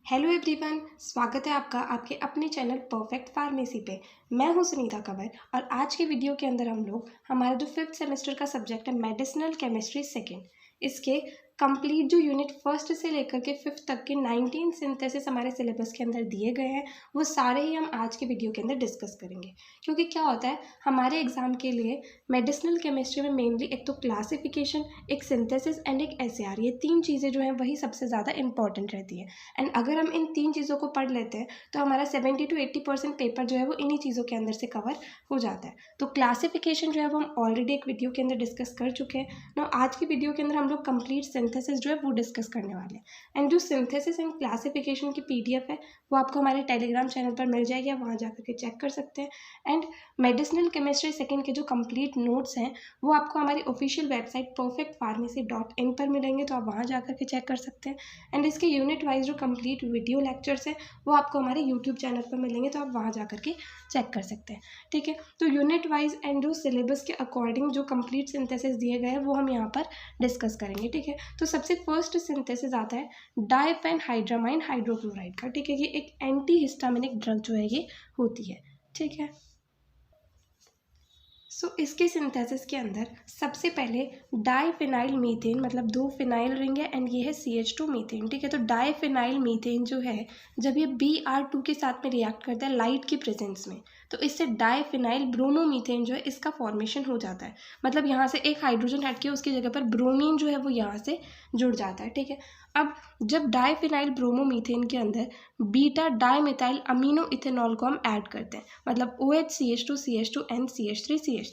Hello everyone, स्वागत है आपका आपके अपने चैनल परफेक्ट फार्मेसी पे। मैं हूं सुनीता कंवर और आज के वीडियो के अंदर हम लोग हमारा जो 5th सेमेस्टर का सब्जेक्ट है मेडिसिनल केमिस्ट्री सेकेंड, इसके कंप्लीट जो यूनिट फर्स्ट से लेकर के 5th तक के 19 सिंथेसिस हमारे सिलेबस के अंदर दिए गए हैं, वो सारे ही हम आज के वीडियो के अंदर डिस्कस करेंगे। क्योंकि क्या होता है, हमारे एग्जाम के लिए मेडिसिनल केमिस्ट्री में मेनली एक तो क्लासिफिकेशन, एक सिंथेसिस एंड एक एसएआर, ये तीन चीज़ें जो हैं वही सबसे ज़्यादा इंपॉर्टेंट रहती है। एंड अगर हम इन तीन चीज़ों को पढ़ लेते हैं तो हमारा 70 to 80% पेपर जो है वो इन्हीं चीज़ों के अंदर से कवर हो जाता है। तो क्लासिफिकेशन जो है वो हम ऑलरेडी एक वीडियो के अंदर डिस्कस कर चुके हैं ना। आज की वीडियो के अंदर हम लोग कंप्लीट सिंथेसिस जो है वो डिस्कस करने वाले हैं। एंड जो सिंथेसिस एंड क्लासिफिकेशन की PDF है वो आपको हमारे टेलीग्राम चैनल पर मिल जाएगी, आप वहाँ जाकर के चेक कर सकते हैं। एंड मेडिसिनल केमिस्ट्री सेकेंड के जो कंप्लीट नोट्स हैं वो आपको हमारी ऑफिशियल वेबसाइट perfectpharmacy.in पर मिलेंगे, तो आप वहाँ जाकर के चेक कर सकते हैं। एंड इसके यूनिट वाइज जो कंप्लीट वीडियो लेक्चर्स हैं वो आपको हमारे यूट्यूब चैनल पर मिलेंगे, तो आप वहाँ जाकर के चेक कर सकते हैं। ठीक है, तो यूनिट वाइज एंड जो सिलेबस के अकॉर्डिंग जो कंप्लीट सिंथेसिस दिए गए हैं वो हम यहाँ पर डिस्कस करेंगे। ठीक है, तो सबसे फर्स्ट सिंथेसिस आता है डाइफेनहाइड्रामाइन हाइड्रोक्लोराइड का। ठीक है, ये एक एंटी हिस्टामिनिक ड्रग जो है ये होती है। ठीक है, इसके सिंथेसिस के अंदर सबसे पहले डाइफिनाइल मीथेन, मतलब दो फिनाइल रिंग है एंड ये है CH2 मीथेन। ठीक है, तो डाइफिनाइल मीथेन जो है जब ये Br2 के साथ में रिएक्ट करता है लाइट की प्रेजेंस में, तो इससे डाइफिनाइल ब्रोमोमीथेन जो है इसका फॉर्मेशन हो जाता है। मतलब यहाँ से एक हाइड्रोजन हट के उसकी जगह पर ब्रोमीन जो है वो यहाँ से जुड़ जाता है। ठीक है, अब जब डाइफिनाइल ब्रोमोमीथेन के अंदर बीटा डाइमिथाइल अमीनो इथेनॉल को हम ऐड करते हैं, मतलब OH CH2 NCH3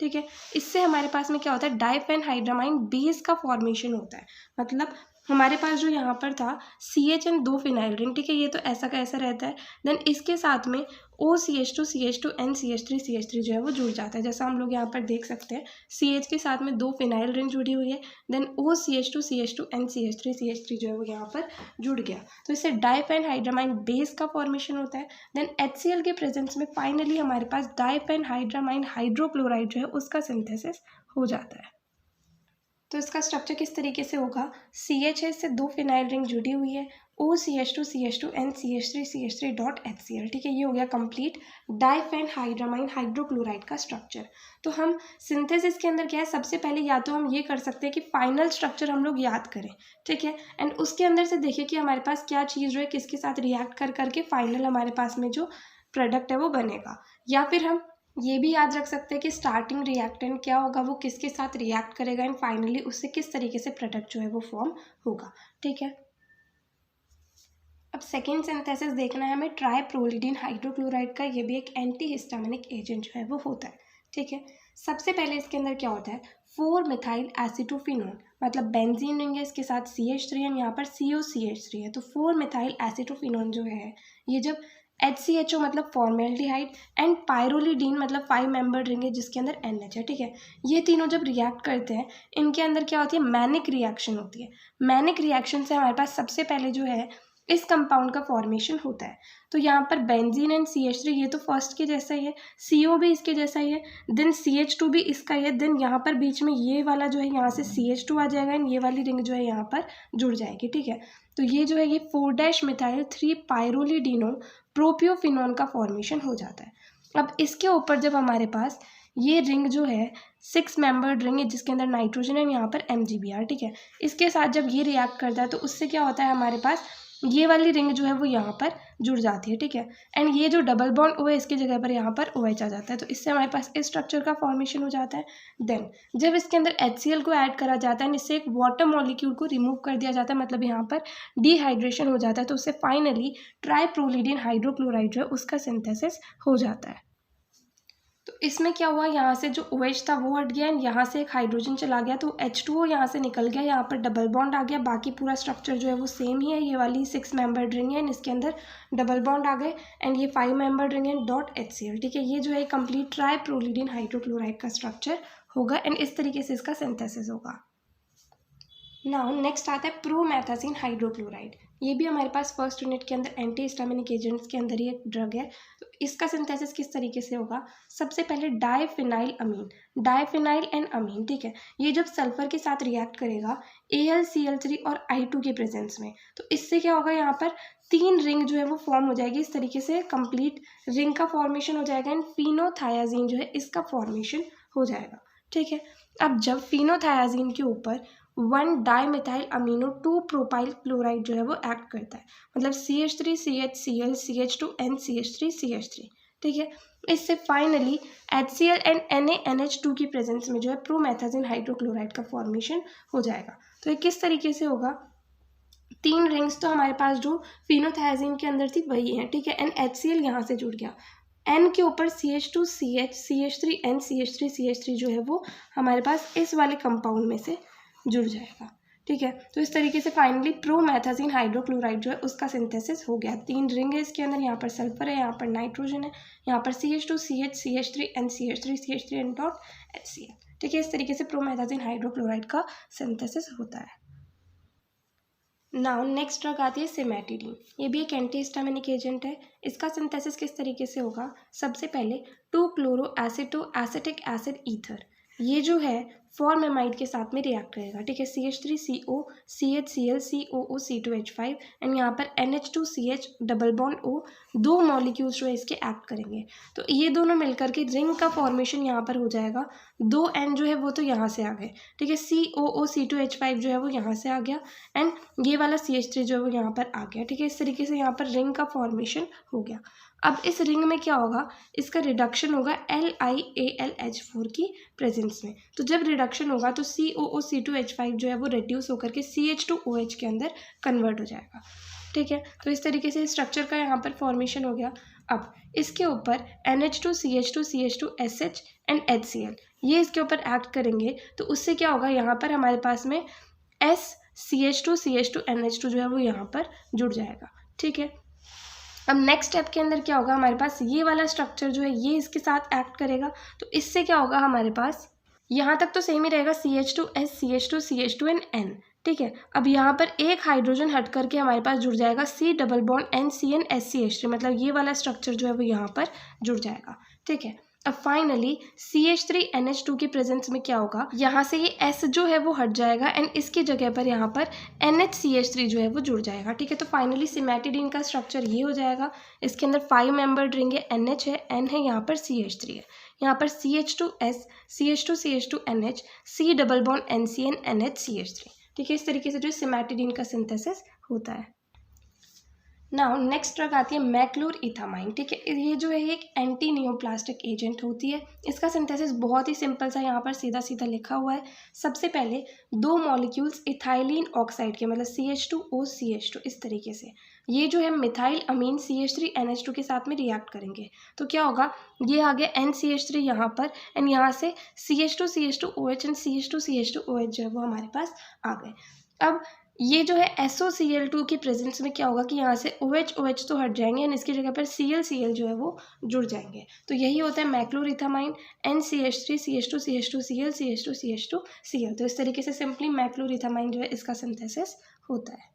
ठीक है, इससे हमारे पास में क्या होता है, डाइफेनहाइड्रामाइन बेस का फॉर्मेशन होता है। मतलब हमारे पास जो यहाँ पर था CHN दो फिनाइल रिंग, ठीक है, ये तो ऐसा का ऐसा रहता है। देन इसके साथ में OCH2 NCH3 जो है वो जुड़ जाता है। जैसा हम लोग यहाँ पर देख सकते हैं, CH के साथ में दो फिनाइल रिंग जुड़ी हुई है, देन OCH2 NCH3 जो है वो यहाँ पर जुड़ गया, तो इससे डाइफेनहाइड्रामाइन बेस का फॉर्मेशन होता है। देन HCl के प्रेजेंस में फाइनली हमारे पास डाइफेनहाइड्रामाइन हाइड्रोक्लोराइड जो है उसका सिंथेसिस हो जाता है। तो इसका स्ट्रक्चर किस तरीके से होगा, CH से दो फिनाइल रिंग जुड़ी हुई है, OCH2 NCH3 ठीक है, ये हो गया कंप्लीट डाइफेनहाइड्रामाइन हाइड्रोक्लोराइड का स्ट्रक्चर। तो हम सिंथेसिस के अंदर क्या है, सबसे पहले या तो हम ये कर सकते हैं कि फाइनल स्ट्रक्चर हम लोग याद करें। ठीक है, एंड उसके अंदर से देखिए कि हमारे पास क्या चीज़ जो है किसके साथ रिएक्ट कर करके फाइनल हमारे पास में जो प्रोडक्ट है वो बनेगा। या फिर हम ये भी याद रख सकते हैं कि स्टार्टिंग रिएक्टेंट क्या होगा, वो किसके साथ रिएक्ट करेगा एंड फाइनली उससे किस तरीके से प्रोडक्ट जो है वो फॉर्म होगा। ठीक है, अब सेकेंड सिंथेसिस देखना है हमें ट्राइप्रोलिडीन हाइड्रोक्लोराइड का। ये भी एक एंटी हिस्टामिनिक एजेंट जो है वो होता है। ठीक है, सबसे पहले इसके अंदर क्या होता है, 4 मिथाइल एसिटोफिनोन, मतलब बेंजीन रिंग है, इसके साथ CH3 है, यहाँ पर COCH3 है, तो 4 मिथाइल एसिटोफिनोन जो है ये जब HCHO मतलब फॉर्मेल्डिहाइड एंड पायरोलिडीन मतलब 5 मेंबर्ड रिंग है जिसके अंदर NH है। ठीक है, ये तीनों जब रिएक्ट करते हैं इनके अंदर क्या होती है, मैनिक रिएक्शन होती है। मैनिक रिएक्शन से हमारे पास सबसे पहले जो है इस कंपाउंड का फॉर्मेशन होता है। तो यहाँ पर बेंजीन एंड CH3 ये तो फर्स्ट के जैसा ही है, CO भी इसके जैसा ही है, देन CH2 भी इसका ही है, देन यहाँ पर बीच में ये वाला जो है यहाँ से CH2 आ जाएगा एंड ये वाली रिंग जो है यहाँ पर जुड़ जाएगी। ठीक है, तो ये जो है ये 4' मिथाइल 3 पायरोलिडीनो प्रोपियोफिनोन का फॉर्मेशन हो जाता है। अब इसके ऊपर जब हमारे पास ये रिंग जो है 6 मेंबर्ड रिंग है जिसके अंदर नाइट्रोजन है, यहाँ पर MgBr। ठीक है, इसके साथ जब ये रिएक्ट करता है तो उससे क्या होता है, हमारे पास ये वाली रिंग जो है वो यहाँ पर जुड़ जाती है। ठीक है, एंड ये जो डबल बॉन्ड O है इसकी जगह पर यहाँ पर OH आ जाता है, तो इससे हमारे पास इस स्ट्रक्चर का फॉर्मेशन हो जाता है। देन जब इसके अंदर HCl को ऐड करा जाता है, इससे एक वाटर मॉलिक्यूल को रिमूव कर दिया जाता है, मतलब यहाँ पर डिहाइड्रेशन हो जाता है, तो उससे फाइनली ट्राइप्रोलिडीन हाइड्रोक्लोराइड जो है उसका सिंथेसिस हो जाता है। तो इसमें क्या हुआ, यहाँ से जो OH था वो हट गया एंड यहाँ से एक हाइड्रोजन चला गया, तो H2O यहाँ से निकल गया, यहाँ पर डबल बॉन्ड आ गया। बाकी पूरा स्ट्रक्चर जो है वो सेम ही है, ये वाली 6 मेंबर्ड रिंग है, इसके अंदर डबल बॉन्ड आ गए एंड ये 5 मेंबर्ड रिंग है .HCl। ठीक है, ये जो है कंप्लीट ट्राइप्रोलिडीन हाइड्रोक्लोराइड का स्ट्रक्चर होगा एंड इस तरीके से इसका सिंथेसिस होगा। नाउ नेक्स्ट आता है प्रोमेथाजीन हाइड्रोक्लोराइड। ये भी हमारे पास फर्स्ट यूनिट के अंदर एंटी हिस्टामिनिक एजेंट्स के अंदर ही एक ड्रग है। तो इसका सिंथेसिस किस तरीके से होगा, सबसे पहले डाइफिनाइल अमीन, डाइफिनाइल एंड अमीन, ठीक है, ये जब सल्फर के साथ रिएक्ट करेगा AlCl3 और I2 के प्रेजेंस में, तो इससे क्या होगा, यहाँ पर 3 रिंग जो है वो फॉर्म हो जाएगी। इस तरीके से कंप्लीट रिंग का फॉर्मेशन हो जाएगा एंड फिनोथायाजीन जो है इसका फॉर्मेशन हो जाएगा, ठीक है। अब जब फिनोथायाजीन के ऊपर 1 डाइमिथाइल अमीनो 2 प्रोपाइल क्लोराइड जो है वो एक्ट करता है, मतलब CH3CHCl CH2N CH3CH3, ठीक है। इससे फाइनली HCl एंड NaNH2 की प्रेजेंस में जो है प्रोमेथाजीन हाइड्रोक्लोराइड का फॉर्मेशन हो जाएगा। तो ये किस तरीके से होगा, 3 रिंग्स तो हमारे पास जो फिनोथायाजीन के अंदर थी वही है, ठीक है, एंड HCl यहाँ से जुड़ गया, N के ऊपर CH2CH CH3N CH3CH3 जो है वो हमारे पास इस वाले कंपाउंड में से जुड़ जाएगा, ठीक है। तो इस तरीके से फाइनली प्रोमेथाजीन हाइड्रोक्लोराइड जो है उसका सिंथेसिस हो गया। 3 रिंग है इसके अंदर, यहाँ पर सल्फर है, यहाँ पर नाइट्रोजन है, यहाँ पर CH2CH CH3N CH3CH3N dot HCl, ठीक है। इस तरीके से प्रोमेथाजीन हाइड्रोक्लोराइड का सिंथेसिस होता है। नाउ नेक्स्ट ड्रग आती है सिमेटिडीन, ये भी एक एंटी हिस्टामिनिक एजेंट है। इसका सिंथेसिस किस तरीके से होगा, सबसे पहले 2 क्लोरो एसिटो एसिटिक एसिड ईथर, ये जो है फॉर्मेमाइड के साथ में रिएक्ट करेगा, ठीक है, CH3CO CHCl COO C2H5 and यहाँ पर NH2CH double bond O, 2 molecules जो है इसके एक्ट करेंगे। तो ये दोनों मिलकर के रिंग का फॉर्मेशन यहाँ पर हो जाएगा। 2 N जो है वो तो यहाँ से आ गए, ठीक है, COO C2H5 जो है वो यहाँ से आ गया एंड ये वाला CH3 जो है वो यहाँ पर आ गया, ठीक है। इस तरीके से यहाँ पर रिंग का फॉर्मेशन हो गया। अब इस रिंग में क्या होगा, इसका रिडक्शन होगा LiAlH4 की प्रेजेंस में। तो जब रिडक्शन होगा तो COO C2H5 जो है वो रिड्यूस होकर के CH2OH के अंदर कन्वर्ट हो जाएगा, ठीक है। तो इस तरीके से स्ट्रक्चर का यहाँ पर फॉर्मेशन हो गया। अब इसके ऊपर NH2 CH2 CH2 SH and HCl ये इसके ऊपर एक्ट करेंगे, तो उससे क्या होगा, यहाँ पर हमारे पास में S CH2 CH2 NH2 जो है वो यहाँ पर जुड़ जाएगा, ठीक है। अब नेक्स्ट स्टेप के अंदर क्या होगा, हमारे पास ये वाला स्ट्रक्चर जो है ये इसके साथ एक्ट करेगा, तो इससे क्या होगा, हमारे पास यहाँ तक तो सेम ही रहेगा CH2S CH2 CH2 and N, ठीक है। अब यहाँ पर एक हाइड्रोजन हट करके हमारे पास जुड़ जाएगा C double bond NCN SCH3, मतलब ये वाला स्ट्रक्चर जो है वो यहाँ पर जुड़ जाएगा, ठीक है। अब फाइनली CH3NH2 की प्रेजेंस में क्या होगा, यहाँ से ये S जो है वो हट जाएगा एंड इसकी जगह पर यहाँ पर NHCH3 जो है वो जुड़ जाएगा, ठीक है। तो फाइनली सिमेटिडीन का स्ट्रक्चर ये हो जाएगा। इसके अंदर 5 मेंबर्ड रिंग है, NH है, N है, यहाँ पर CH3 है, यहाँ पर CH2S CH2 CH2 NH C double bond NCN NHCH3, ठीक है। इस तरीके से जो सिमेटिडीन का सिंथेसिस होता है। नाउ नेक्स्ट ड्रग आती है मैक्लोरइथामाइन, ठीक है। ये जो है एक एंटी नियोप्लास्टिक एजेंट होती है। इसका सिंथेसिस बहुत ही सिंपल सा यहाँ पर सीधा सीधा लिखा हुआ है। सबसे पहले 2 मॉलिक्यूल्स इथाइलिन ऑक्साइड के, मतलब CH2O CH2, इस तरीके से ये जो है मिथाइल अमीन CH3NH2 के साथ में रिएक्ट करेंगे। तो क्या होगा, ये आ गया NCH3 यहाँ पर एंड यहाँ से CH2 CH2OH and CH2 CH2OH जो है वो हमारे पास आ गए। अब ये जो है SOCl2 की प्रेजेंस में क्या होगा कि यहाँ से OH तो हट जाएंगे एंड इसकी जगह पर Cl जो है वो जुड़ जाएंगे। तो यही होता है मैक्लोरिथामाइन, NCH3 CH2 CH2 Cl CH2 CH2 Cl। तो इस तरीके से सिंपली मैक्लोरिथामाइन जो है इसका सिंथेसिस होता है।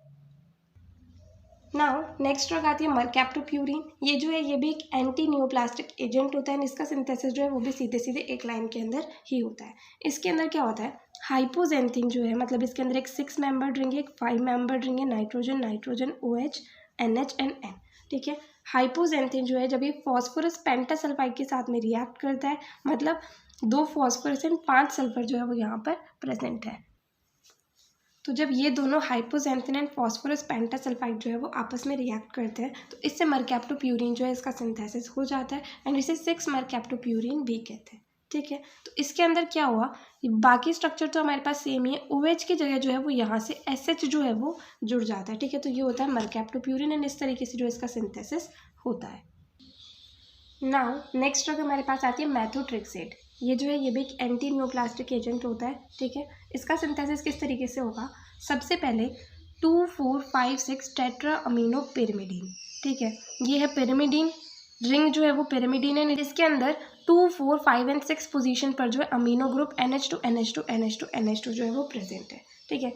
नाउ नेक्स्ट ड्रग आती है मरकैप्टोप्यूरिन। ये जो है ये भी एक एंटी नियोप्लास्टिक एजेंट होता है। इसका सिंथेसिस जो है वो भी सीधे सीधे एक लाइन के अंदर ही होता है। इसके अंदर क्या होता है, हाइपोजेंथिन जो है, मतलब इसके अंदर एक 6 मेंबर्ड रिंग है, एक 5 मेंबर्ड रिंग है, nitrogen OH NH and N, ठीक है। हाइपोजेंथिन जो है जब ये फॉस्फोरस पेंटासल्फाइड के साथ में रिएक्ट करता है, मतलब 2 फॉस्फोरस एंड 5 सल्फर जो है वो यहाँ पर प्रेजेंट है। तो जब ये दोनों हाइपोजेंथिन एंड फॉस्फोरस पेंटासल्फाइड जो है वो आपस में रिएक्ट करते हैं, तो इससे मरकैप्टोप्यूरिन जो है इसका सिंथेसिस हो जाता है एंड इसे 6 मरकैप्टोप्यूरिन भी कहते हैं, ठीक है। तो इसके अंदर क्या हुआ, बाकी स्ट्रक्चर तो हमारे पास सेम ही है, OH की जगह जो है वो यहाँ से SH जो है वो जुड़ जाता है, ठीक है। तो ये होता है मरकैप्टोप्यूरिन एंड इस तरीके से जो इसका सिंथेसिस होता है। नाउ नेक्स्ट ड्रग हमारे पास आती है मैथोट्रेक्सेट। ये जो है ये भी एक एंटी नियोप्लास्टिक एजेंट होता है, ठीक है। इसका सिंथेसिस किस तरीके से होगा, सबसे पहले 2, 4, 5, 6 टेट्रा अमीनो पिरिमिडीन, ठीक है। ये है पिरिमिडीन, रिंग जो है वो पिरिमिडीन है। इसके अंदर 2, 4, 5 एंड 6 पोजीशन पर जो है amino group NH2 NH2 NH2 NH2 जो है वो प्रेजेंट है, ठीक है।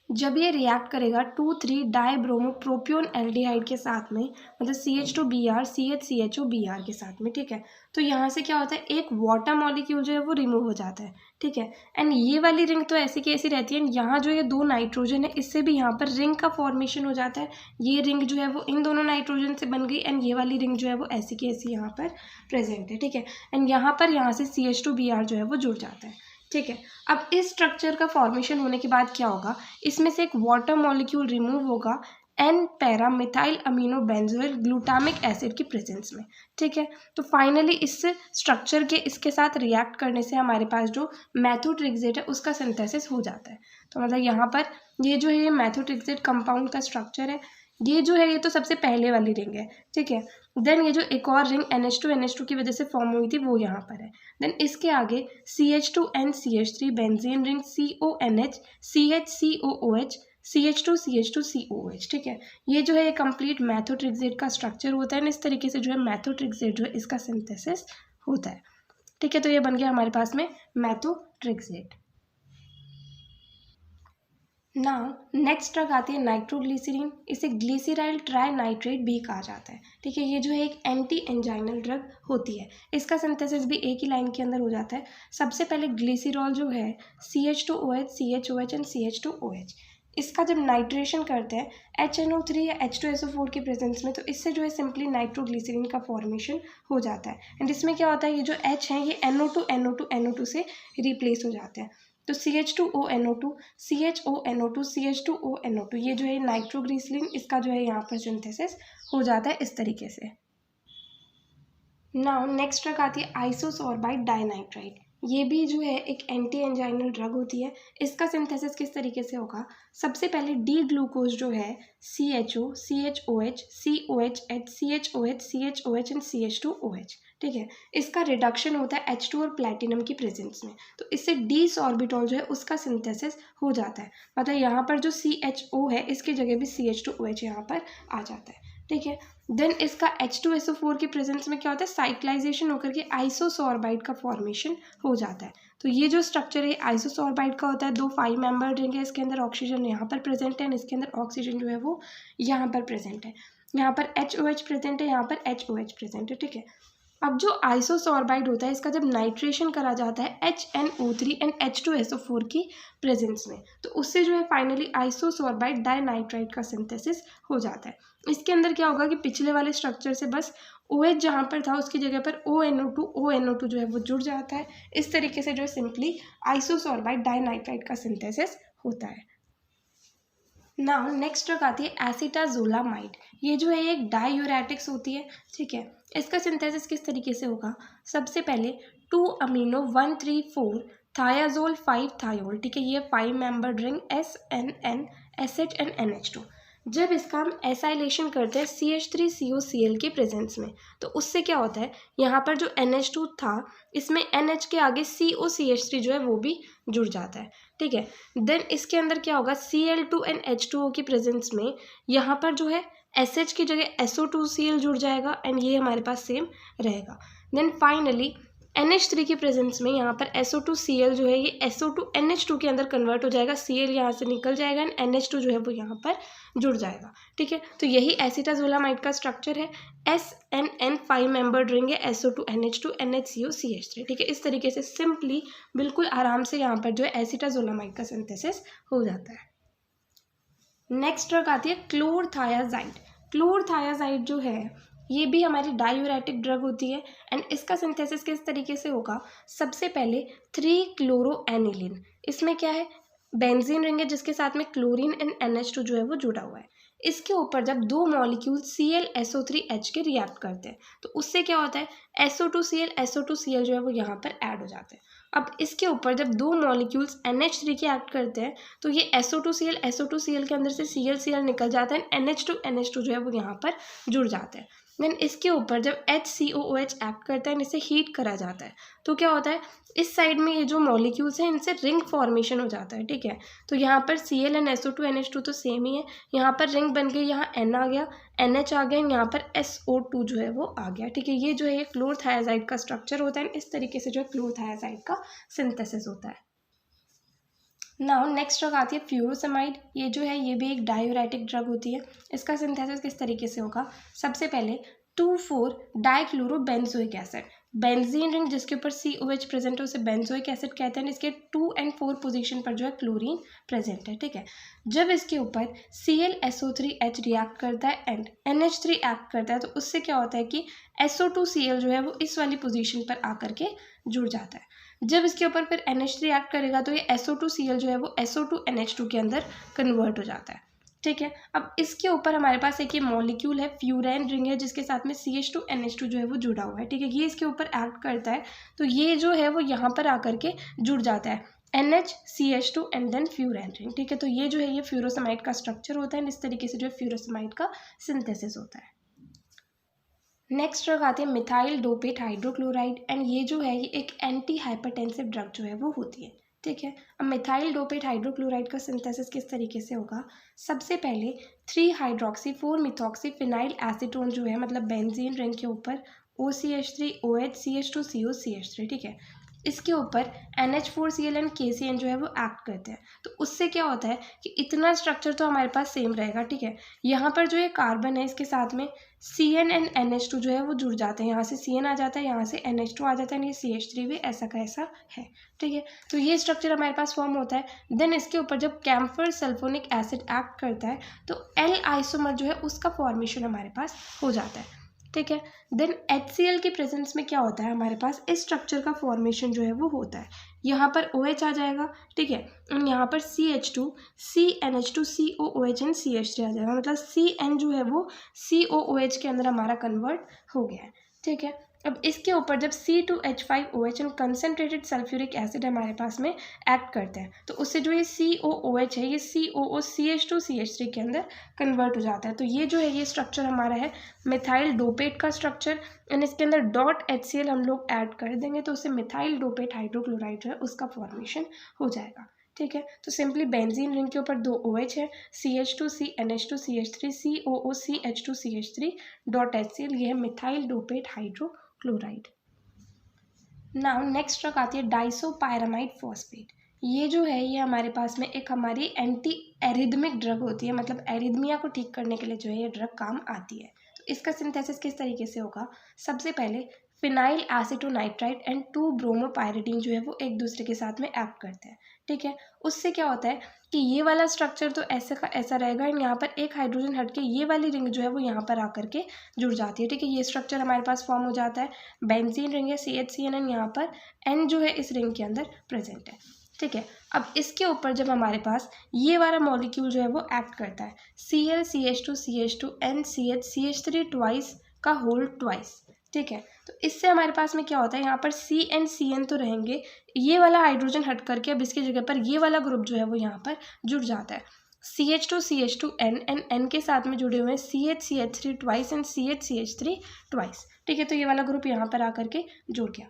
जब ये रिएक्ट करेगा 2,3 डाइब्रोमोप्रोपियोन एल्डिहाइड के साथ में, मतलब CH2Br CHCHOBr के साथ में, ठीक है। तो यहाँ से क्या होता है, एक वाटर मॉलिक्यूल जो है वो रिमूव हो जाता है, ठीक है। एंड ये वाली रिंग तो ऐसी की ऐसी रहती है। यहाँ जो ये 2 नाइट्रोजन है, इससे भी यहाँ पर रिंग का फॉर्मेशन हो जाता है। ये रिंग जो है वो इन दोनों नाइट्रोजन से बन गई, एंड ये वाली रिंग जो है वो ऐसी की ऐसी यहाँ पर प्रेजेंट है, ठीक है। एंड यहाँ से CH2Br जो है वो जुड़ जाता है, ठीक है। अब इस स्ट्रक्चर का फॉर्मेशन होने के बाद क्या होगा, इसमें से एक वाटर मॉलिक्यूल रिमूव होगा N para methyl amino benzoyl glutamic acid की प्रेजेंस में, ठीक है। तो फाइनली इस स्ट्रक्चर के इसके साथ रिएक्ट करने से हमारे पास जो मैथोट्रिक्सेट है उसका सिंथेसिस हो जाता है। तो मतलब यहाँ पर ये जो है ये मैथोट्रिक्सेट कंपाउंड का स्ट्रक्चर है। ये जो है ये तो सबसे पहले वाली रिंग है, ठीक है। देन ये जो एक और रिंग NH2 की वजह से फॉर्म हुई थी वो यहाँ पर है। देन इसके आगे CH2NCH3 benzene ring CONH CHCOOH CH2CH2COOH, ठीक है। ये जो है ये कंप्लीट मैथोट्रिक्सेट का स्ट्रक्चर होता है। इस तरीके से जो है मैथोट्रिक्सेट जो है इसका सिंथेसिस होता है, ठीक है। तो ये बन गया हमारे पास में मैथोट्रिक्सेट। नाउ नेक्स्ट ड्रग आती है नाइट्रोग्लिसरीन। इसे ग्लिसराइल ट्राई नाइट्रेट भी कहा जाता है, ठीक है। ये जो है एक एंटी एंजाइनल ड्रग होती है। इसका सिंथेसिस भी एक ही लाइन के अंदर हो जाता है। सबसे पहले ग्लिसरॉल जो है CH2OH CHOH एंड CH2OH, इसका जब नाइट्रेशन करते हैं HNO3 या H2SO4 की प्रेजेंस में, तो इससे जो है सिंपली नाइट्रोग्लिसरीन का फॉर्मेशन हो जाता है। एंड इसमें क्या होता है, ये जो H है ये NO2 से रिप्लेस हो जाते हैं। तो CH2ONO2 CHONO2 CH2ONO2 ये जो है नाइट्रोग्लिसरीन, इसका जो है यहाँ पर सिंथेसिस हो जाता है इस तरीके से। नाउ नेक्स्ट ड्रग आती है आइसोसोर्बाइड डाइनाइट्राइड। ये भी जो है एक एंटी एंजाइनल ड्रग होती है। इसका सिंथेसिस किस तरीके से होगा, सबसे पहले डी ग्लूकोज जो है CHO CHOH COHH CHOH CHOH and CH2OH, ठीक है। इसका रिडक्शन होता है H2 और प्लेटिनम की प्रेजेंस में। तो इससे डी सॉर्बिटॉल जो है उसका सिंथेसिस हो जाता है। मतलब यहाँ पर जो CHO है इसकी जगह भी CH2OH यहाँ पर आ जाता है, ठीक है। देन इसका H2SO4 की प्रेजेंस में क्या होता है, साइक्लाइजेशन होकर के आइसोसोर्बाइड का फॉर्मेशन हो जाता है। तो ये जो स्ट्रक्चर है आइसोसोर्बाइड का होता है। 2 5 मेंबर्ड रिंग है, इसके अंदर ऑक्सीजन यहाँ पर प्रेजेंट है, इसके अंदर ऑक्सीजन जो है वो यहाँ पर प्रेजेंट है। यहाँ पर HOH प्रेजेंट है, यहाँ पर HOH प्रेजेंट है, ठीक है। अब जो आइसोसोर्बाइड होता है इसका जब नाइट्रेशन करा जाता है HNO3 एंड H2SO4 की प्रेजेंस में, तो उससे जो है फाइनली आइसोसोर्बाइड डाइनाइट्राइड का सिंथेसिस हो जाता है। इसके अंदर क्या होगा कि पिछले वाले स्ट्रक्चर से बस OH जहाँ पर था उसकी जगह पर ONO2 जो है वो जुड़ जाता है। इस तरीके से जो है सिंपली आइसोसोर्बाइड डाइनाइट्राइड का सिंथेसिस होता है। नाउ नेक्स्ट ड्रग आती है एसिटाजोलामाइड। ये जो है एक डायूरेटिक्स होती है, ठीक है। इसका सिंथेसिस किस तरीके से होगा, सबसे पहले 2 अमीनो 1,3,4 थायाजोल 5 थायोल, ठीक है। ये 5 membered ring SNN SH and NH2। जब इसका हम एसाइलेशन करते हैं CH3COCl के प्रेजेंस में, तो उससे क्या होता है, यहाँ पर जो NH2 था इसमें NH के आगे COCH3 जो है वो भी जुड़ जाता है, ठीक है। देन इसके अंदर क्या होगा, Cl2 एंड H2O की प्रेजेंस में यहाँ पर जो है SH की जगह SO2Cl जुड़ जाएगा एंड ये हमारे पास सेम रहेगा। देन फाइनली NH3 की प्रेजेंस में यहाँ पर SO2Cl जो है ये SO2NH2 के अंदर कन्वर्ट हो जाएगा, Cl यहाँ से निकल जाएगा एंड NH2 जो है वो यहाँ पर जुड़ जाएगा, ठीक है। तो यही एसिटाजोलामाइड का स्ट्रक्चर है। SNN 5 मेंबर्ड रिंग है SO2NH2 NHCO CH3, ठीक है। इस तरीके से सिंपली बिल्कुल आराम से यहाँ पर जो है एसिटाजोलामाइड का सिंथेसिस हो जाता है। नेक्स्ट ड्रग आती है क्लोरथायाजाइड। क्लोरथायाजाइड जो है ये भी हमारी डायूरेटिक ड्रग होती है एंड इसका सिंथेसिस किस तरीके से होगा, सबसे पहले 3 क्लोरोएनिलीन। इसमें क्या है, बेंजीन रिंग है जिसके साथ में क्लोरीन एंड NH2 जो है वो जुड़ा हुआ है। इसके ऊपर जब 2 मॉलिक्यूल ClSO3H के रिएक्ट करते हैं तो उससे क्या होता है, SO2Cl जो है वो यहाँ पर ऐड हो जाते हैं। अब इसके ऊपर जब 2 मॉलिक्यूल्स NH3 के एक्ट करते हैं तो ये SO2Cl के अंदर से Cl निकल जाता है, NH2 जो है वो यहाँ पर जुड़ जाता है। देन इसके ऊपर जब HCOOH एक्ट करता है, इसे हीट करा जाता है, तो क्या होता है, इस साइड में ये जो मॉलिक्यूल्स हैं इनसे रिंग फॉर्मेशन हो जाता है, ठीक है। तो यहाँ पर Cl एंड SO2 तो सेम ही है, यहाँ पर रिंग बन गई, यहाँ N आ गया, NH आ गया, यहाँ पर SO2 जो है वो आ गया, ठीक है। ये जो है क्लोरथायाजाइड का स्ट्रक्चर होता है, इस तरीके से जो है क्लोरथायाजाइड का सिंथेसिस होता है। नाउ नेक्स्ट ड्रग आती है फ्यूरोसेमाइड। ये जो है ये भी एक डायूरेटिक ड्रग होती है। इसका सिंथेसिस किस तरीके से होगा, सबसे पहले 2,4 डाइक्लोरोबेंजोइक एसिड, बेंजीन रिंग जिसके ऊपर COH प्रेजेंट है उसे बेंजोइक एसिड कहते हैं। इसके 2 और 4 पोजीशन पर जो है क्लोरीन प्रेजेंट है, ठीक है। जब इसके ऊपर ClSO3H रिएक्ट करता है एंड NH3 एक्ट करता है तो उससे क्या होता है कि SO2Cl जो है वो इस वाली पोजीशन पर आकर के जुड़ जाता है। जब इसके ऊपर फिर NH3 एक्ट करेगा तो ये SO2Cl जो है वो SO2NH2 के अंदर कन्वर्ट हो जाता है, ठीक है। अब इसके ऊपर हमारे पास एक ये मॉलिक्यूल है, फ्यूरेन रिंग है, जिसके साथ में CH2NH2 जो है वो जुड़ा हुआ है, ठीक है। ये इसके ऊपर एक्ट करता है तो ये जो है वो यहाँ पर आकर के जुड़ जाता है, NH CH2 and then furan ring, ठीक है। तो ये जो है ये फ्यूरोसेमाइड का स्ट्रक्चर होता है। इस तरीके से जो है फ्यूरोसेमाइड का सिंथेसिस होता है। नेक्स्ट ड्रग आती है मिथाइल डोपेट हाइड्रोक्लोराइड एंड ये जो है ये एक एंटी हाइपरटेंसिव ड्रग जो है वो होती है, ठीक है। अब मिथाइल डोपेट हाइड्रोक्लोराइड का सिंथेसिस किस तरीके से होगा, सबसे पहले 3 हाइड्रोक्सी 4 मिथॉक्सी फिनाइल एसीटोन जो है मतलब बेंजीन रिंग के ऊपर OCH3 OH CH2 CO CH3, ठीक है। इसके ऊपर NH4Cl एंड KCN जो है वो एक्ट करते हैं। तो उससे क्या होता है कि इतना स्ट्रक्चर तो हमारे पास सेम रहेगा, ठीक है। यहाँ पर जो ये कार्बन है इसके साथ में CN एंड NH2 जो है वो जुड़ जाते हैं, यहाँ से CN आ जाता है, यहाँ से NH2 आ जाता है, ये CH3 भी ऐसा का ऐसा है, ठीक है। तो ये स्ट्रक्चर हमारे पास फॉर्म होता है। देन इसके ऊपर जब कैम्फर सल्फोनिक एसिड एक्ट करता है तो L आइसोमर जो है उसका फॉर्मेशन हमारे पास हो जाता है, ठीक है। देन HCl के प्रेजेंस में क्या होता है, हमारे पास इस स्ट्रक्चर का फॉर्मेशन जो है वो होता है। यहाँ पर OH आ जाएगा, ठीक है, यहाँ पर CH2 CNH2 COOH and CH3 आ जाएगा, मतलब CN जो है वो COOH के अंदर हमारा कन्वर्ट हो गया है, ठीक है। अब इसके ऊपर जब C2H5OH and concentrated sulphuric acid हमारे पास में एक्ट करते हैं तो उससे जो ये COOH है ये COOCH2 CH3 के अंदर कन्वर्ट हो जाता है। तो ये जो है ये स्ट्रक्चर हमारा है मिथाइल डोपेट का स्ट्रक्चर एंड इसके अंदर .HCl हम लोग ऐड कर देंगे तो उससे मिथाइल डोपेट हाइड्रोक्लोराइड जो है उसका फॉर्मेशन हो जाएगा, ठीक है। तो सिंपली बेंजीन रिंग के ऊपर 2 OH है, CH2 CNH2 CH3 COOCH2 CH3 .HCl, ये है methyldopate hydrochloride. Now next drug आती है डाइसोपायरामाइड फॉस्फेट। ये जो है ये हमारे पास में एक हमारी एंटी एरिथमिक ड्रग होती है, मतलब एरिथमिया को ठीक करने के लिए जो है ये ड्रग काम आती है। तो इसका सिंथेसिस किस तरीके से होगा, सबसे पहले फिनाइल एसीटोनाइट्राइड एंड 2 ब्रोमोपायरिडीन जो है वो एक दूसरे के साथ में एक्ट करते हैं, ठीक है। उससे क्या होता है कि ये वाला स्ट्रक्चर तो ऐसे का ऐसा रहेगा एंड यहाँ पर एक हाइड्रोजन हटके ये वाली रिंग जो है वो यहाँ पर आकर के जुड़ जाती है, ठीक है। ये स्ट्रक्चर हमारे पास फॉर्म हो जाता है, बेंजीन रिंग है CHCN एंड यहाँ पर N जो है इस रिंग के अंदर प्रेजेंट है, ठीक है। अब इसके ऊपर जब हमारे पास ये वाला मॉलिक्यूल जो है वो एक्ट करता है Cl CH2 CH2 NCH CH3 twice का होल ट्वाइस, ठीक है। तो इससे हमारे पास में क्या होता है, यहाँ पर CN तो रहेंगे, ये वाला हाइड्रोजन हट करके अब इसकी जगह पर ये वाला ग्रुप जो है वो यहाँ पर जुड़ जाता है, CH2 N एंड N के साथ में जुड़े हुए हैं CH3 twice and CH3 twice, ठीक है। तो ये वाला ग्रुप यहाँ पर आकर के जुड़ गया।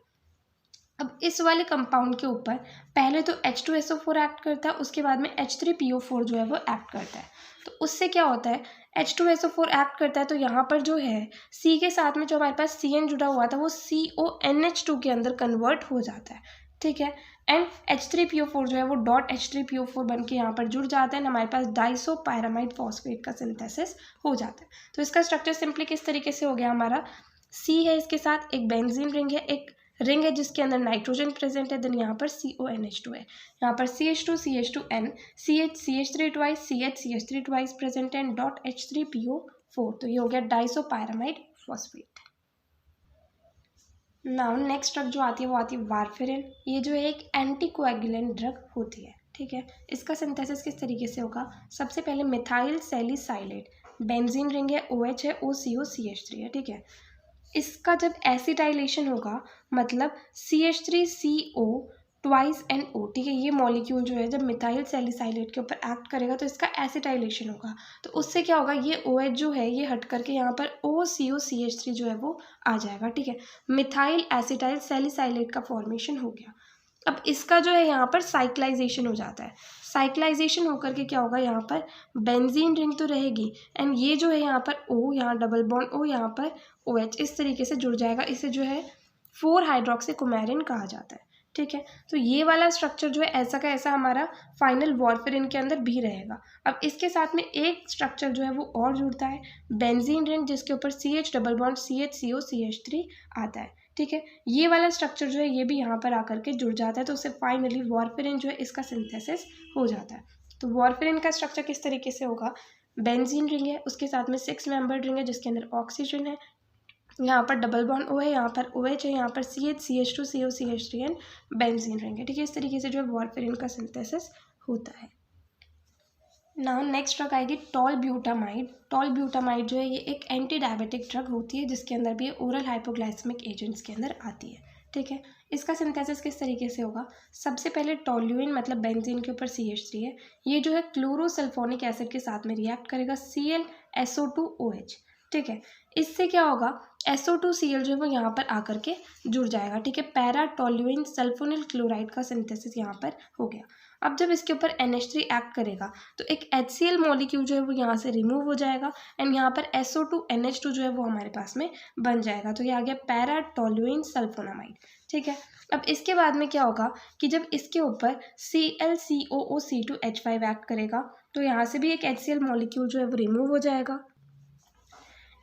अब इस वाले कंपाउंड के ऊपर पहले तो H2SO4 एक्ट करता है, उसके बाद में H3PO4 जो है वो एक्ट करता है। तो उससे क्या होता है, H2SO4 एक्ट करता है तो यहाँ पर जो है C के साथ में जो हमारे पास CN जुड़ा हुआ था वो CONH2 के अंदर कन्वर्ट हो जाता है, ठीक है। एंड H3PO4 जो है वो .H3PO4 बन के यहाँ पर जुड़ जाता है, हमारे पास डाइसोपायरामाइड फॉस्फेट का सिंथेसिस हो जाता है। तो इसका स्ट्रक्चर सिंपली किस तरीके से हो गया, हमारा C है, इसके साथ एक बेंजीन रिंग है, एक रिंग है जिसके अंदर नाइट्रोजन प्रेजेंट है, देन यहाँ पर CONH2 है, यहाँ पर CH2N CH3 twice CH3 twice present है एंड .H3PO4। तो ये हो गया disopyramide phosphate. Now next drug जो आती है वो आती है वारफेरिन। ये जो है एक एंटीकोएगुलेंट ड्रग होती है, ठीक है। इसका सिंथेसिस किस तरीके से होगा, सबसे पहले मिथाइल सैलिसाइलेट, बेंजीन रिंग है, OH है, OCOCH3 है, ठीक है। इसका जब एसिटाइलेशन होगा मतलब CH3CO ट्वाइस NO, ठीक है। ये मॉलिक्यूल जो है जब मिथाइल सैलिसाइलेट के ऊपर एक्ट करेगा तो इसका एसिटाइलेशन होगा, तो उससे क्या होगा, ये OH जो है ये हट करके यहाँ पर OCOCH3 जो है वो आ जाएगा, ठीक है। मिथाइल एसिटाइल सैलिसाइलेट का फॉर्मेशन हो गया। अब इसका जो है यहाँ पर साइक्लाइजेशन हो जाता है, साइक्लाइजेशन होकर के क्या होगा, यहाँ पर बेंजीन रिंग तो रहेगी एंड ये जो है यहाँ पर O, यहाँ डबल बॉन्ड O, यहाँ पर OH इस तरीके से जुड़ जाएगा, इसे जो है 4 हाइड्रोक्सी कुमेरिन कहा जाता है, ठीक है। तो ये वाला स्ट्रक्चर जो है ऐसा का ऐसा हमारा फाइनल वॉरफेरिन के अंदर भी रहेगा। अब इसके साथ में एक स्ट्रक्चर जो है वो और जुड़ता है, बेंजीन रिंग, जिसके ऊपर CH double bond CHCO CH3 आता है। ठीक है, ये वाला स्ट्रक्चर जो है ये भी यहाँ पर आकर के जुड़ जाता है, तो उससे फाइनली वॉरफेरिन जो है इसका सिंथेसिस हो जाता है। तो वॉरफेरिन का स्ट्रक्चर किस तरीके से होगा, बेंजीन रिंग है, उसके साथ में 6 मेंबर्ड रिंग है जिसके अंदर ऑक्सीजन है, यहाँ पर डबल बॉन्ड O है, यहाँ पर OH है, यहाँ पर CH CH2 CO CH3 and benzene ring है। ठीक है, इस तरीके से जो है वॉरफेरिन का सिंथेसिस होता है। नाउ नेक्स्ट ड्रग आएगी टॉल ब्यूटामाइड। टॉल ब्यूटामाइड जो है ये एक एंटी डायबिटिक ड्रग होती है जिसके अंदर भी ओरल हाइपोग्लाइसेमिक एजेंट्स के अंदर आती है। ठीक है, इसका सिंथेसिस किस तरीके से होगा, सबसे पहले टॉल्यूइन मतलब बेंजीन के ऊपर CH3 है, ये जो है क्लोरोसल्फोनिक एसिड के साथ में रिएक्ट करेगा ClSO2OH। ठीक है, इससे क्या होगा, SO2Cl जो है वो यहाँ पर आकर के जुड़ जाएगा। ठीक है, पैरा टॉल्यूइन सल्फोनिल क्लोराइड का सिंथेसिस यहाँ पर हो गया। अब जब इसके ऊपर NH3 एक्ट करेगा तो एक HCl मॉलिक्यूल जो है वो यहाँ से रिमूव हो जाएगा एंड यहाँ पर SO2NH2 जो है वो हमारे पास में बन जाएगा। तो ये आ गया पैरा टॉल्यूइन सल्फोनामाइड। ठीक है, अब इसके बाद में क्या होगा कि जब इसके ऊपर ClCOOC2H5 एक्ट करेगा तो यहाँ से भी एक HCl मॉलिक्यूल जो है वो रिमूव हो जाएगा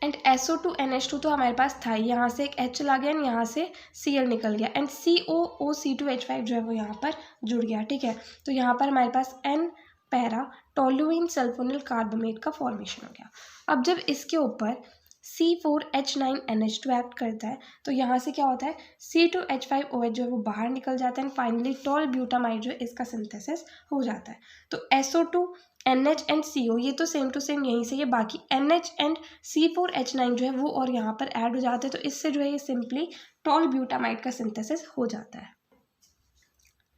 एंड SO2NH2 तो हमारे पास था ही, यहाँ से एक H चला गया एंड यहाँ से Cl निकल गया एंड COOC2H5 जो है वो यहाँ पर जुड़ गया। ठीक है, तो यहाँ पर हमारे पास N पैरा टॉल्यूइन सल्फोनिल कार्बोमेट का फॉर्मेशन हो गया। अब जब इसके ऊपर C4H9NH2 एक्ट करता है तो यहाँ से क्या होता है, C2H5OH जो है वो बाहर निकल जाता है एंड फाइनली टॉल ब्यूटामाइड जो है इसका सिंथेसिस हो जाता है। तो SO2 NH एंड CO ये तो सेम टू सेम यहीं से, ये बाकी NH एंड C4H9 जो है वो और यहाँ पर ऐड हो जाते हैं, तो इससे जो है ये सिंपली टॉल ब्यूटामाइड का सिंथेसिस हो जाता है।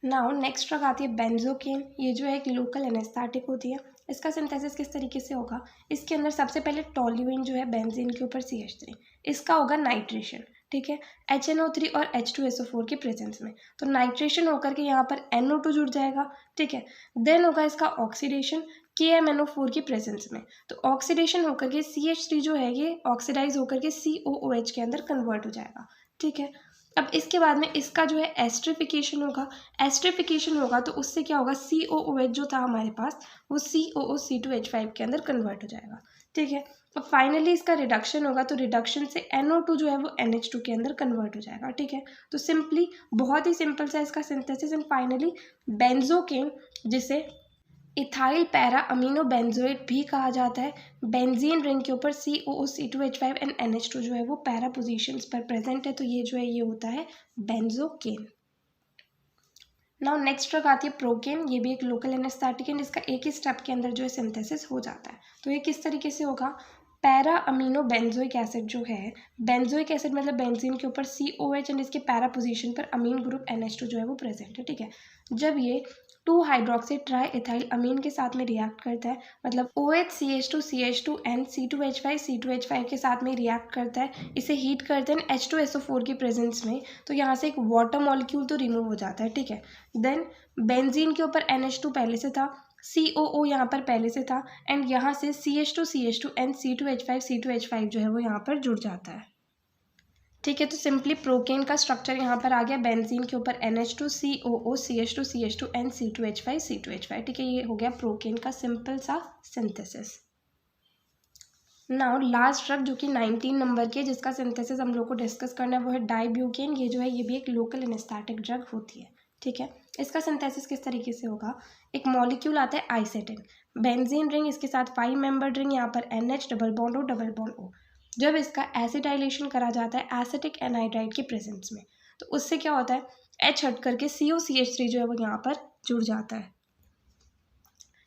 नाउ नेक्स्ट ड्रग आती है बेंजोकेन। ये जो है एक लोकल एनेस्थेटिक होती है। इसका सिंथेसिस किस तरीके से होगा, इसके अंदर सबसे पहले टॉल्यूइन जो है बेंजीन के ऊपर CH3, इसका होगा नाइट्रेशन। ठीक है, HNO3 और H2SO4 के प्रेजेंस में, तो नाइट्रेशन होकर के यहाँ पर NO2 जुड़ जाएगा। ठीक है, देन होगा इसका ऑक्सीडेशन KMNO4 के प्रेजेंस में, तो ऑक्सीडेशन होकर के CH3 जो है ये ऑक्सीडाइज होकर के COOH के अंदर कन्वर्ट हो जाएगा। ठीक है, अब इसके बाद में इसका जो है एस्ट्रिफिकेशन होगा। एस्ट्रिफिकेशन होगा तो उससे क्या होगा, COOH जो था हमारे पास वो COOC2H5 के अंदर कन्वर्ट हो जाएगा। ठीक है, अब फाइनली इसका रिडक्शन होगा, तो रिडक्शन से NO2 जो है वो NH2 के अंदर कन्वर्ट हो जाएगा। ठीक है, तो सिंपली बहुत ही सिंपल सा इसका सिंथेसिस एंड फाइनली बेंजोकेन, जिसे इथाइल पैरा अमीनो बेंजोएट भी कहा जाता है, बेंजीन रिंग के ऊपर COOC2H5 एंड NH2 जो है वो पैरा पोजीशंस पर प्रेजेंट है, तो ये जो है ये होता है बेंजोकेन। नाउ नेक्स्ट ड्रग आती है प्रोकेन। ये भी एक लोकल एनेस्थेटिक है जिसका एक ही स्टेप के अंदर जो है सिंथेसिस हो जाता है। तो ये किस तरीके से होगा, पैरा अमीनो बेंजोइक एसिड जो है, बेंजोइक एसिड मतलब बेंजीन के ऊपर COH एंड इसके पैरा पोजीशन पर अमीन ग्रुप NH2 जो है वो प्रेजेंट है। ठीक है, जब ये 2 हाइड्रोक्सी ट्राई इथाइल अमीन के साथ में रिएक्ट करता है, मतलब OH CH2 एंड C2H5 के साथ में रिएक्ट करता है, इसे हीट करते हैं H2SO4 की प्रेजेंस में, तो यहाँ से एक वाटर मॉलिक्यूल तो रिमूव हो जाता है। ठीक है, देन बेंजीन के ऊपर NH2 पहले से था, COO यहाँ पर पहले से था एंड यहाँ से CH2 एंड C2H5 जो है वो यहाँ पर जुड़ जाता है। ठीक है, तो सिंपली प्रोकेन का स्ट्रक्चर यहाँ पर आ गया, बेंजीन के ऊपर NH2 COO CH2 and C2H5। ठीक है, ये हो गया प्रोकेन का सिंपल सा सिंथेसिस। नाउ लास्ट ड्रग जो कि 19 नंबर की है जिसका सिंथेसिस हम लोग को डिस्कस करना है वो है डाइब्यूकेन। ये जो है ये भी एक लोकल एनेस्थेटिक ड्रग होती है। ठीक है, इसका सिंथेसिस किस तरीके से होगा, एक मॉलिक्यूल आता है आइसेटिन, बेंजीन रिंग, इसके साथ 5 मेंबर्ड रिंग, यहाँ पर NH डबल बॉन्ड O। जब इसका एसिटाइलेशन करा जाता है एसिटिक एनहाइड्राइड के प्रेजेंस में, तो उससे क्या होता है, H हट करके COCH3 जो है वो यहाँ पर जुड़ जाता है।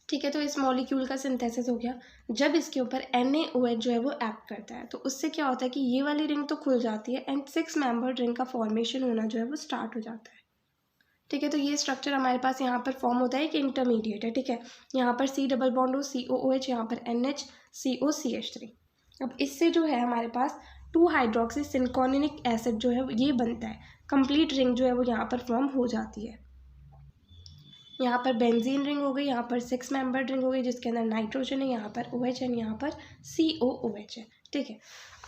ठीक है, तो इस मॉलिक्यूल का सिंथेसिस हो गया। जब इसके ऊपर NaOH जो है वो एक्ट करता है तो उससे क्या होता है कि ये वाली रिंग तो खुल जाती है एंड 6 मेंबर्ड रिंग का फॉर्मेशन होना जो है वो स्टार्ट हो जाता है। ठीक है, तो ये स्ट्रक्चर हमारे पास यहाँ पर फॉर्म होता है कि इंटरमीडिएट है। ठीक है, यहाँ पर C double bond O COOH, यहाँ पर NH CO CH3। अब इससे जो है हमारे पास 2 हाइड्रोक्सी सिंकोनिक एसिड जो है ये बनता है, कंप्लीट रिंग जो है वो यहाँ पर फॉर्म हो जाती है। यहाँ पर बेंजीन रिंग हो गई, यहाँ पर 6 मेंबर्ड रिंग हो गई जिसके अंदर नाइट्रोजन है, यहाँ पर OH है, यहाँ पर COOH है। ठीक है।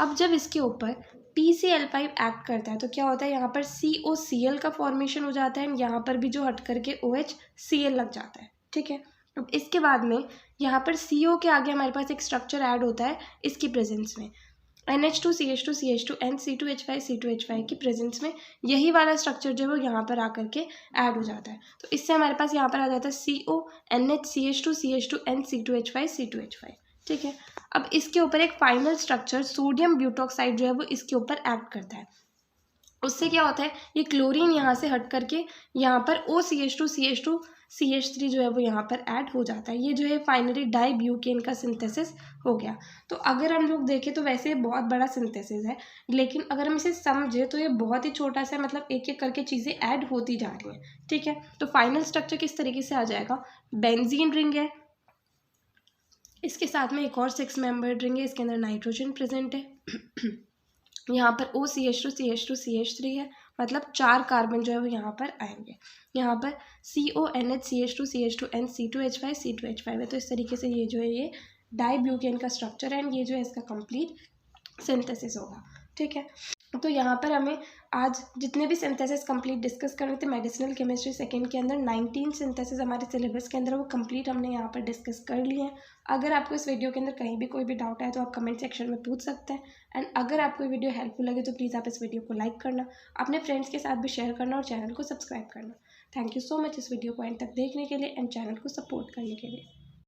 अब जब इसके ऊपर PCl5 एक्ट करता है तो क्या होता है, यहाँ पर COCl का फॉर्मेशन हो जाता है एंड यहाँ पर भी जो हट करके OHCl लग जाता है। ठीक है। अब इसके बाद में यहाँ पर CO के आगे हमारे पास एक स्ट्रक्चर ऐड होता है इसकी प्रेजेंस में, NH2CH2 CH2 C2H5 C2H5 की प्रेजेंस में यही वाला स्ट्रक्चर जो है वो यहाँ पर आकर के ऐड हो जाता है। तो इससे हमारे पास यहाँ पर आ जाता है CO NH CH2 C2H5 C2H5। ठीक है। अब इसके ऊपर एक फाइनल स्ट्रक्चर सोडियम ब्यूटॉक्साइड जो है वो इसके ऊपर एक्ट करता है। उससे क्या होता है, ये क्लोरीन यहाँ से हट करके यहाँ पर OCH2 CH2 CH3 जो है वो यहाँ पर ऐड हो जाता है। ये जो है फाइनली डाइब्यूटेन का सिंथेसिस हो गया। तो अगर हम लोग देखें तो वैसे बहुत बड़ा सिंथेसिस है, लेकिन अगर हम इसे समझे तो ये बहुत ही छोटा सा, मतलब एक एक करके चीज़ें ऐड होती जा रही हैं। ठीक है। तो फाइनल स्ट्रक्चर किस तरीके से आ जाएगा, बेंजीन रिंग है, इसके साथ में एक और 6 मेंबर्ड रिंग है, इसके अंदर नाइट्रोजन प्रेजेंट है यहाँ पर OCH2 CH2 CH3 है, मतलब 4 कार्बन जो है वो यहाँ पर आएंगे। यहाँ पर CONH CH2 CH2 C2H5 C2H5 है। तो इस तरीके से ये जो है ये डाइब्यूटेन का स्ट्रक्चर है एंड ये जो है इसका कंप्लीट सिंथेसिस होगा। ठीक है। तो यहाँ पर हमें आज जितने भी सिंथेसिस कंप्लीट डिस्कस करने थे मेडिसिनल केमिस्ट्री सेकेंड के अंदर 19 सिंथेसिस हमारे सिलेबस के अंदर वो कंप्लीट हमने यहाँ पर डिस्कस कर लिए हैं। अगर आपको इस वीडियो के अंदर कहीं भी कोई भी डाउट है तो आप कमेंट सेक्शन में पूछ सकते हैं एंड अगर आपको वीडियो हेल्पफुल लगे तो प्लीज़ आप इस वीडियो को लाइक करना, अपने फ्रेंड्स के साथ भी शेयर करना और चैनल को सब्सक्राइब करना। थैंक यू सो मच इस वीडियो को एंड तक देखने के लिए एंड चैनल को सपोर्ट करने के लिए।